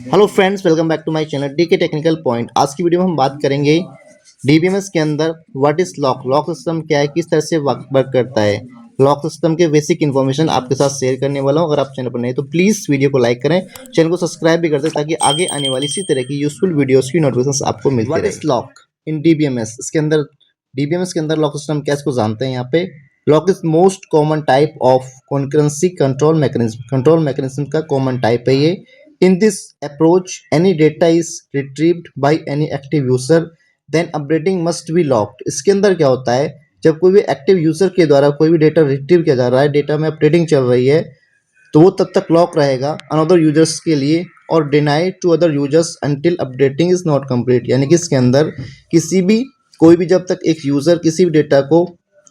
Hello friends, welcome back to my channel DK technical point. आज की video में हम बात करेंगे डीबीएमएस के अंदर what is lock, lock system क्या है, किस तरह से वर्क करता है। लॉक सिस्टम के बेसिक इन्फॉर्मेशन आपके साथ शेयर करने वाला हूं। अगर आप चैनल पर नए तो प्लीज़ वीडियो को लाइक करें, चैनल को सब्सक्राइब भी कर दें ताकि आगे आने वाली इसी तरह की यूजफुल वीडियोज़ की नोटिफिकेशन आपको मिलती रहे। What is lock in DBMS, इसके अंदर डीबीएमएस के अंदर लॉक सिस्टम क्या इसको जानते हैं। यहाँ पे lock is most common type of concurrency control mechanism, control mechanism का कॉमन टाइप है ये। In this approach, any data is retrieved by any active user, then updating must be locked। इसके अंदर क्या होता है, जब कोई भी एक्टिव यूजर के द्वारा कोई भी डेटा रिट्रीव किया जा रहा है, डेटा में अपडेटिंग चल रही है, तो वो तब तक लॉक रहेगा अनदर यूजर्स के लिए और denied to other users until updating is not complete. यानी कि इसके अंदर कोई भी जब तक एक यूजर किसी भी डेटा को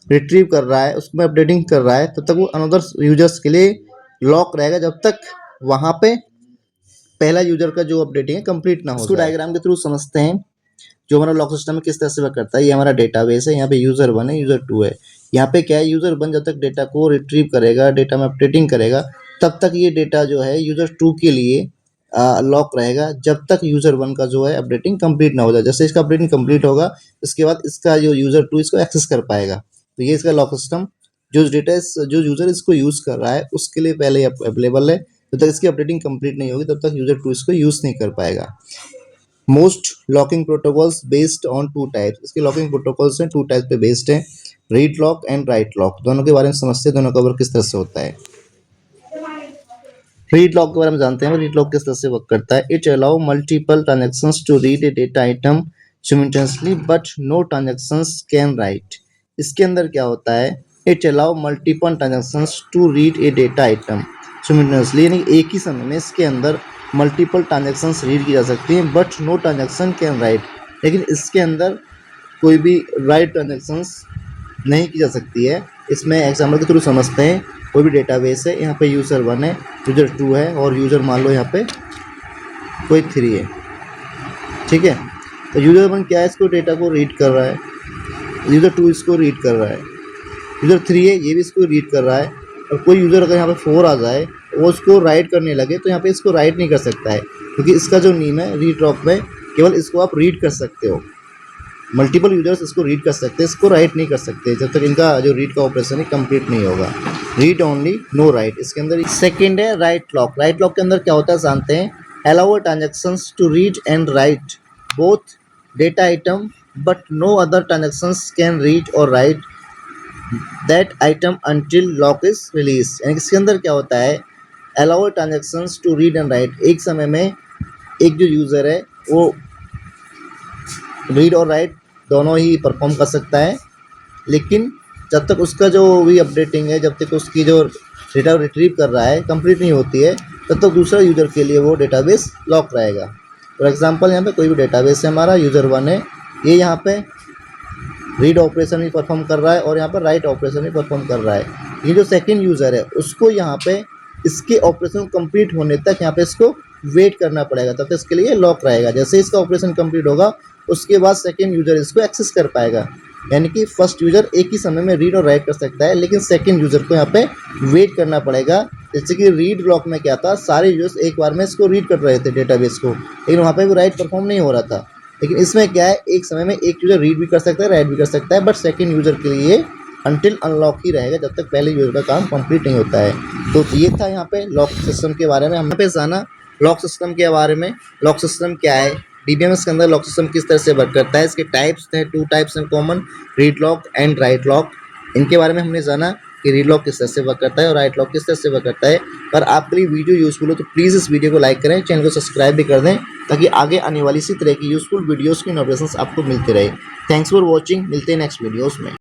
रिट्रीव कर रहा है, उसमें अपडेटिंग कर रहा है, तब तक वो अनदर यूजर्स के लिए लॉक रहेगा जब तक वहाँ पे पहला यूजर का जो अपडेटिंग है कंप्लीट ना हो। इसको डायग्राम के थ्रू समझते हैं। जो हमारा लॉक सिस्टम है किस तरह से वर्क करता है। ये हमारा डेटाबेस है, यहाँ पे यूजर 1 है, यूजर 2 है। यहाँ पे क्या है, यूजर 1 जब तक डेटा को रिट्रीव करेगा, डेटा में अपडेटिंग करेगा, तब तक ये डेटा जो है यूजर 2 के लिए लॉक रहेगा जब तक यूजर 1 का जो है अपडेटिंग कंप्लीट ना हो जाए। जैसे इसका अपडेटिंग कंप्लीट होगा, इसके बाद इसका जो यूजर 2 इसको एक्सेस कर पाएगा। तो ये इसका लॉक सिस्टम, जो डेटा जो यूजर इसको यूज कर रहा है उसके लिए पहले अवेलेबल है। जब तक इसकी अपडेटिंग कंप्लीट नहीं होगी तब तक यूजर 2 इसको यूज नहीं कर पाएगा। Most locking protocols based on 2 types, इसके लॉकिंग प्रोटोकॉल्स हैं 2 टाइप पे बेस्ड हैं, read lock and right lock. दोनों के बारे में समझते हैं, दोनों का वर्क किस तरह से होता है। रीड लॉक के बारे में जानते हैं। रीड लॉक किस तरह से वर्क करता है। It allow multiple transactions to read a data item simultaneously but no transactions can write. इसके अंदर क्या होता है, it allow multiple transactions to read a data item simultaneously, यानी एक ही समय में इसके अंदर मल्टीपल ट्रांजेक्शंस रीड की जा सकती हैं but no transaction can write, लेकिन इसके अंदर कोई भी राइट ट्रांजेक्शंस नहीं की जा सकती है। इसमें एग्जाम्पल के थ्रू समझते हैं। कोई भी डेटाबेस है, यहाँ पे यूज़र 1 है, यूज़र 2 है और यूज़र मान लो यहाँ पे कोई 3 है, ठीक है। तो यूज़र 1 क्या है, इसको डेटा को रीड कर रहा है, यूज़र 2 इसको रीड कर रहा है, यूज़र 3 है ये भी इसको रीड कर रहा है। और कोई यूज़र अगर यहाँ पे 4 आ जाए, वो उसको राइट करने लगे, तो यहाँ पे इसको राइट नहीं कर सकता है, क्योंकि इसका जो नियम है रीड लॉक में, केवल इसको आप रीड कर सकते हो। मल्टीपल यूजर्स इसको रीड कर सकते हैं, इसको राइट नहीं कर सकते जब तक इनका जो रीड का ऑपरेशन है कंप्लीट नहीं होगा। Read only, no write. इसके अंदर सेकंड है राइट लॉक। राइट लॉक के अंदर क्या होता है जानते हैं। Allow transactions to read and write both data item but no other transactions can read और write that item until lock is release. यानी इसके अंदर क्या होता है, allow transactions to read and write, एक समय में एक जो यूज़र है वो रीड और राइट दोनों ही परफॉर्म कर सकता है, लेकिन जब तक उसका जो भी अपडेटिंग है, जब तक उसकी जो डेटा रिट्रीव कर रहा है कंप्लीट नहीं होती है, तब तक दूसरा यूज़र के लिए वो डेटाबेस लॉक रहेगा। फॉर एग्जांपल यहाँ पे कोई भी डेटाबेस है, हमारा यूज़र 1 है, ये यहाँ पे रीड ऑपरेशन भी परफॉर्म कर रहा है और यहाँ पर राइट ऑपरेशन भी परफॉर्म कर रहा है। ये जो सेकेंड यूज़र है उसको यहाँ पे इसके ऑपरेशन कंप्लीट होने तक यहाँ पे इसको वेट करना पड़ेगा, तब तक इसके लिए लॉक रहेगा। जैसे इसका ऑपरेशन कंप्लीट होगा उसके बाद सेकेंड यूज़र इसको एक्सेस कर पाएगा। यानी कि फर्स्ट यूज़र एक ही समय में रीड और राइट कर सकता है, लेकिन सेकेंड यूज़र को यहाँ पे वेट करना पड़ेगा। जैसे कि रीड लॉक में क्या था, सारे यूजर्स एक बार में इसको रीड कर रहे थे डेटाबेस को, लेकिन वहाँ पे वो राइट परफॉर्म नहीं हो रहा था। लेकिन इसमें क्या है, एक समय में एक यूज़र रीड भी कर सकता है, राइट भी कर सकता है, बट सेकेंड यूज़र के लिए अनटिल अनलॉक ही रहेगा जब तक पहले यूज़र का काम कंप्लीट नहीं होता है। तो ये था यहाँ पे लॉक सिस्टम के बारे में। हम पे जाना लॉक सिस्टम के बारे में। लॉक सिस्टम क्या है, डीबीएमएस के अंदर लॉक सिस्टम किस तरह से वर्क करता है, इसके टाइप्स हैं 2 टाइप्स हैं common, read lock and right lock. इनके बारे में हमने जाना कि रीड लॉक किस तरह से वर्क करता है और राइट लॉक किस तरह से वर्क करता है। पर आपके लिए वीडियो यूजफुल हो तो प्लीज़ इस वीडियो को लाइक करें, चैनल को सब्सक्राइब भी कर दें ताकि आगे आने वाली इसी तरह की यूजफुल वीडियोज़ की नोटिफिकेशंस आपको मिलते रहे। थैंक्स फॉर वॉचिंग, मिलते हैं नेक्स्ट वीडियोज़ में।